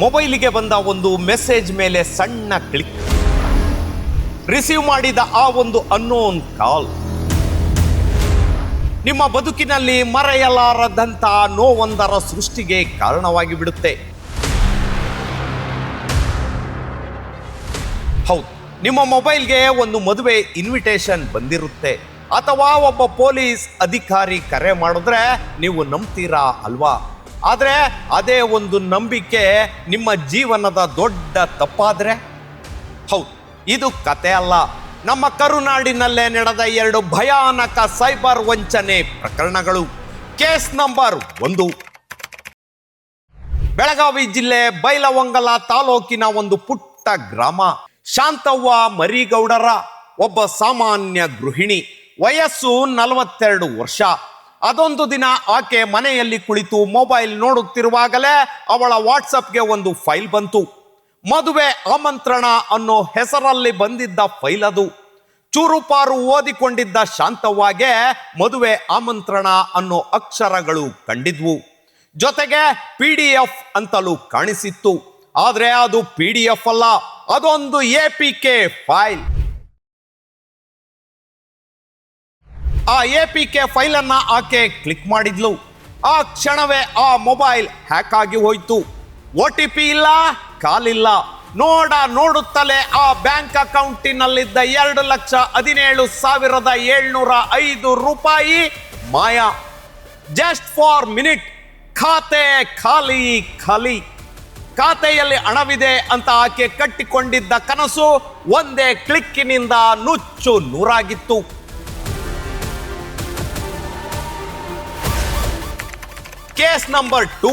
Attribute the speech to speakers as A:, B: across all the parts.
A: ಮೊಬೈಲಿಗೆ ಬಂದ ಒಂದು ಮೆಸೇಜ್ ಮೇಲೆ ಸಣ್ಣ ಕ್ಲಿಕ್, ರಿಸೀವ್ ಮಾಡಿದ ಆ ಒಂದು ಅನ್ನೋನ್ ಕಾಲ್ ನಿಮ್ಮ ಬದುಕಿನಲ್ಲಿ ಮರೆಯಲಾರದಂಥ ನೋವೊಂದರ ಸೃಷ್ಟಿಗೆ ಕಾರಣವಾಗಿ ಬಿಡುತ್ತೆ. ಹೌದು, ನಿಮ್ಮ ಮೊಬೈಲ್ಗೆ ಒಂದು ಮದುವೆ ಇನ್ವಿಟೇಷನ್ ಬಂದಿರುತ್ತೆ, ಅಥವಾ ಒಬ್ಬ ಪೊಲೀಸ್ ಅಧಿಕಾರಿ ಕರೆ ಮಾಡಿದ್ರೆ ನೀವು ನಂಬ್ತೀರಾ ಅಲ್ವಾ? ಆದರೆ ಅದೇ ಒಂದು ನಂಬಿಕೆ ನಿಮ್ಮ ಜೀವನದ ದೊಡ್ಡ ತಪ್ಪಾದ್ರೆ? ಹೌದು, ಇದು ಕತೆ ಅಲ್ಲ. ನಮ್ಮ ಕರುನಾಡಿನಲ್ಲೇ ನಡೆದ 2 ಭಯಾನಕ ಸೈಬರ್ ವಂಚನೆ ಪ್ರಕರಣಗಳು. ಕೇಸ್ ನಂಬರ್ 1, ಬೆಳಗಾವಿ ಜಿಲ್ಲೆ ಬೈಲಹೊಂಗಲ ತಾಲೂಕಿನ ಒಂದು ಪುಟ್ಟ ಗ್ರಾಮ. ಶಾಂತವ್ವ ಮರಿಗೌಡರ ಒಬ್ಬ ಸಾಮಾನ್ಯ ಗೃಹಿಣಿ, ವಯಸ್ಸು 42 ವರ್ಷ. ಅದೊಂದು ದಿನ ಆಕೆ ಮನೆಯಲ್ಲಿ ಕುಳಿತು ಮೊಬೈಲ್ ನೋಡುತ್ತಿರುವಾಗಲೇ ಅವಳ ವಾಟ್ಸಪ್ಗೆ ಒಂದು ಫೈಲ್ ಬಂತು. ಮದುವೆ ಆಮಂತ್ರಣ ಅನ್ನೋ ಹೆಸರಲ್ಲಿ ಬಂದಿದ್ದ ಫೈಲ್ ಅದು. ಚೂರುಪಾರು ಓದಿಕೊಂಡಿದ್ದ ಶಾಂತವ್ವಗೆ ಮದುವೆ ಆಮಂತ್ರಣ ಅನ್ನೋ ಅಕ್ಷರಗಳು ಕಂಡಿದ್ವು. ಜೊತೆಗೆ PDF ಅಂತಲೂ ಕಾಣಿಸಿತ್ತು. ಆದ್ರೆ ಅದು PDF ಅಲ್ಲ, ಅದೊಂದು APK ಫೈಲ್. ಆ APK ಫೈಲನ್ನ ಆಕೆ ಕ್ಲಿಕ್ ಮಾಡಿದ್ಲು. ಆ ಕ್ಷಣವೇ ಆ ಮೊಬೈಲ್ ಹ್ಯಾಕ್ ಆಗಿ ಹೋಯ್ತು. OTP ಇಲ್ಲ, ಕಾಲಿಲ್ಲ. ನೋಡುತ್ತಲೇ ಆ ಬ್ಯಾಂಕ್ ಅಕೌಂಟಿನಲ್ಲಿದ್ದ 2,17,705 ರೂಪಾಯಿ ಮಾಯ. ಜಸ್ಟ್ ಫಾರ್ ಮಿನಿಟ್ ಖಾತೆ ಖಾಲಿ ಖಾಲಿ. ಖಾತೆಯಲ್ಲಿ ಹಣವಿದೆ ಅಂತ ಆಕೆ ಕಟ್ಟಿಕೊಂಡಿದ್ದ ಕನಸು ಒಂದೇ ಕ್ಲಿಕ್ಕಿನಿಂದ ನುಚ್ಚು ನೂರಾಗಿತ್ತು. ಕೇಸ್ ನಂಬರ್ 2,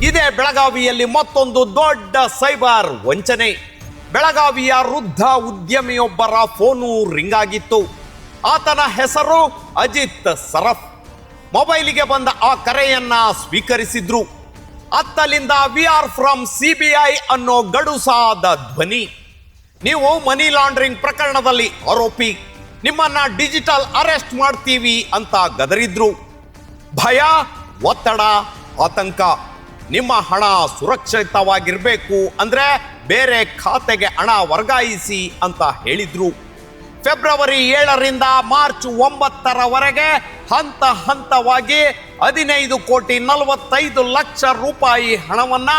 A: ಇದೇ ಬೆಳಗಾವಿಯಲ್ಲಿ ಮತ್ತೊಂದು ದೊಡ್ಡ ಸೈಬರ್ ವಂಚನೆ. ಬೆಳಗಾವಿಯ ವೃದ್ಧ ಉದ್ಯಮಿಯೊಬ್ಬರ ಫೋನು ರಿಂಗ್ ಆಗಿತ್ತು. ಆತನ ಹೆಸರು ಅಜಿತ್ ಸರಫ್. ಮೊಬೈಲಿಗೆ ಬಂದ ಆ ಕರೆಯನ್ನ ಸ್ವೀಕರಿಸಿದ್ರು. ಅತ್ತಲಿಂದ "ವಿ ಆರ್ ಫ್ರಮ್ CBI" ಅನ್ನೋ ಗಡುಸಾದ ಧ್ವನಿ. ನೀವು ಮನಿ ಲಾಂಡ್ರಿಂಗ್ ಪ್ರಕರಣದಲ್ಲಿ ಆರೋಪಿ, ನಿಮ್ಮನ್ನ ಡಿಜಿಟಲ್ ಅರೆಸ್ಟ್ ಮಾಡ್ತೀವಿ ಅಂತ ಗದರಿದ್ರು. ಭಯ, ಒತ್ತಡ, ಆತಂಕ. ನಿಮ್ಮ ಹಣ ಸುರಕ್ಷಿತವಾಗಿರ್ಬೇಕು ಅಂದ್ರೆ ಬೇರೆ ಖಾತೆಗೆ ಹಣ ವರ್ಗಾಯಿಸಿ ಅಂತ ಹೇಳಿದ್ರು. ಫೆಬ್ರವರಿ 7ರಿಂದ ಮಾರ್ಚ್ 9ರವರೆಗೆ ಹಂತ ಹಂತವಾಗಿ 15,45,00,000 ರೂಪಾಯಿ ಹಣವನ್ನ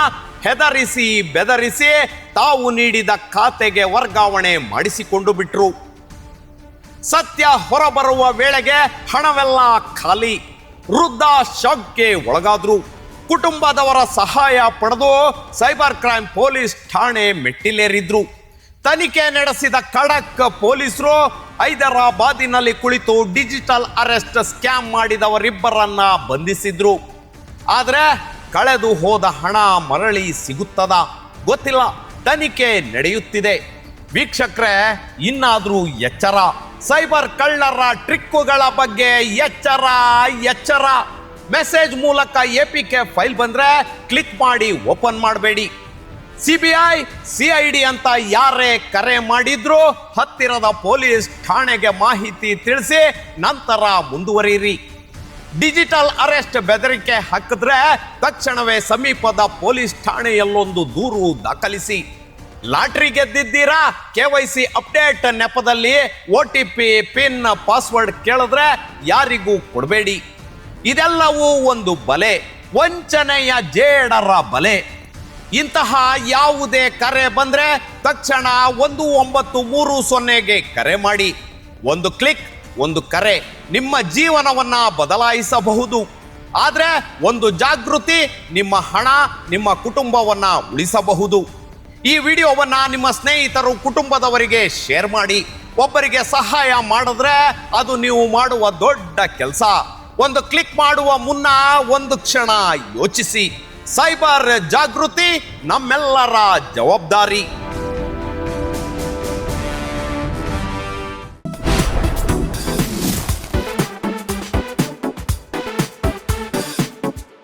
A: ಹೆದರಿಸಿ ಬೆದರಿಸಿ ತಾವು ನೀಡಿದ ಖಾತೆಗೆ ವರ್ಗಾವಣೆ ಮಾಡಿಸಿಕೊಂಡು ಬಿಟ್ರು. ಸತ್ಯ ಹೊರಬರುವ ವೇಳೆಗೆ ಹಣವೆಲ್ಲ ಖಾಲಿ. ವೃದ್ಧ ಶಾಕ್ಗೆ ಒಳಗಾದ್ರು. ಕುಟುಂಬದವರ ಸಹಾಯ ಪಡೆದು ಸೈಬರ್ ಕ್ರೈಮ್ ಪೊಲೀಸ್ ಠಾಣೆ ಮೆಟ್ಟಿಲೇರಿದ್ರು. ತನಿಖೆ ನಡೆಸಿದ ಖಡಕ್ ಪೊಲೀಸರು ಹೈದರಾಬಾದಿನಲ್ಲಿ ಕುಳಿತು ಡಿಜಿಟಲ್ ಅರೆಸ್ಟ್ ಸ್ಕ್ಯಾಮ್ ಮಾಡಿದವರಿಬ್ಬರನ್ನ ಬಂಧಿಸಿದ್ರು. ಆದರೆ ಕಳೆದು ಹೋದ ಹಣ ಮರಳಿ ಸಿಗುತ್ತದ ಗೊತ್ತಿಲ್ಲ. ತನಿಖೆ ನಡೆಯುತ್ತಿದೆ. ವೀಕ್ಷಕರೇ, ಇನ್ನಾದ್ರೂ ಎಚ್ಚರ. ಸೈಬರ್ ಕಳ್ಳರ ಟ್ರಿಕ್ಕುಗಳ ಬಗ್ಗೆ ಎಚ್ಚರ ಎಚ್ಚರ. ಮೆಸೇಜ್ ಮೂಲಕ APK ಫೈಲ್ ಬಂದ್ರೆ ಕ್ಲಿಕ್ ಮಾಡಿ ಓಪನ್ ಮಾಡಬೇಡಿ. CBI, CID ಅಂತ ಯಾರೇ ಕರೆ ಮಾಡಿದ್ರು ಹತ್ತಿರದ ಪೊಲೀಸ್ ಠಾಣೆಗೆ ಮಾಹಿತಿ ತಿಳಿಸಿ ನಂತರ ಮುಂದುವರಿಯಿರಿ. ಡಿಜಿಟಲ್ ಅರೆಸ್ಟ್ ಬೆದರಿಕೆ ಹಾಕಿದ್ರೆ ತಕ್ಷಣವೇ ಸಮೀಪದ ಪೊಲೀಸ್ ಠಾಣೆಯಲ್ಲೊಂದು ದೂರು ದಾಖಲಿಸಿ. ಲಾಟ್ರಿ ಗೆದ್ದಿದ್ದೀರಾ, KYC ಅಪ್ಡೇಟ್ ನೆಪದಲ್ಲಿ OTP, ಪಿನ್, ಪಾಸ್ವರ್ಡ್ ಕೇಳಿದ್ರೆ ಯಾರಿಗೂ ಕೊಡಬೇಡಿ. ಇದೆಲ್ಲವೂ ಒಂದು ಬಲೆ, ವಂಚನೆಯ ಜೇಡರ ಬಲೆ. ಇಂತಹ ಯಾವುದೇ ಕರೆ ಬಂದ್ರೆ ತಕ್ಷಣ 1930ಗೆ ಕರೆ ಮಾಡಿ. ಒಂದು ಕ್ಲಿಕ್, ಒಂದು ಕರೆ ನಿಮ್ಮ ಜೀವನವನ್ನ ಬದಲಾಯಿಸಬಹುದು. ಆದ್ರೆ ಒಂದು ಜಾಗೃತಿ ನಿಮ್ಮ ಹಣ, ನಿಮ್ಮ ಕುಟುಂಬವನ್ನ ಉಳಿಸಬಹುದು. ಈ ವಿಡಿಯೋವನ್ನ ನಿಮ್ಮ ಸ್ನೇಹಿತರು, ಕುಟುಂಬದವರಿಗೆ ಶೇರ್ ಮಾಡಿ. ಒಬ್ಬರಿಗೆ ಸಹಾಯ ಮಾಡಿದ್ರೆ ಅದು ನೀವು ಮಾಡುವ ದೊಡ್ಡ ಕೆಲಸ. ಒಂದು ಕ್ಲಿಕ್ ಮಾಡುವ ಮುನ್ನ ಒಂದು ಕ್ಷಣ ಯೋಚಿಸಿ. ಸೈಬರ್ ಜಾಗೃತಿ ನಮ್ಮೆಲ್ಲರ ಜವಾಬ್ದಾರಿ.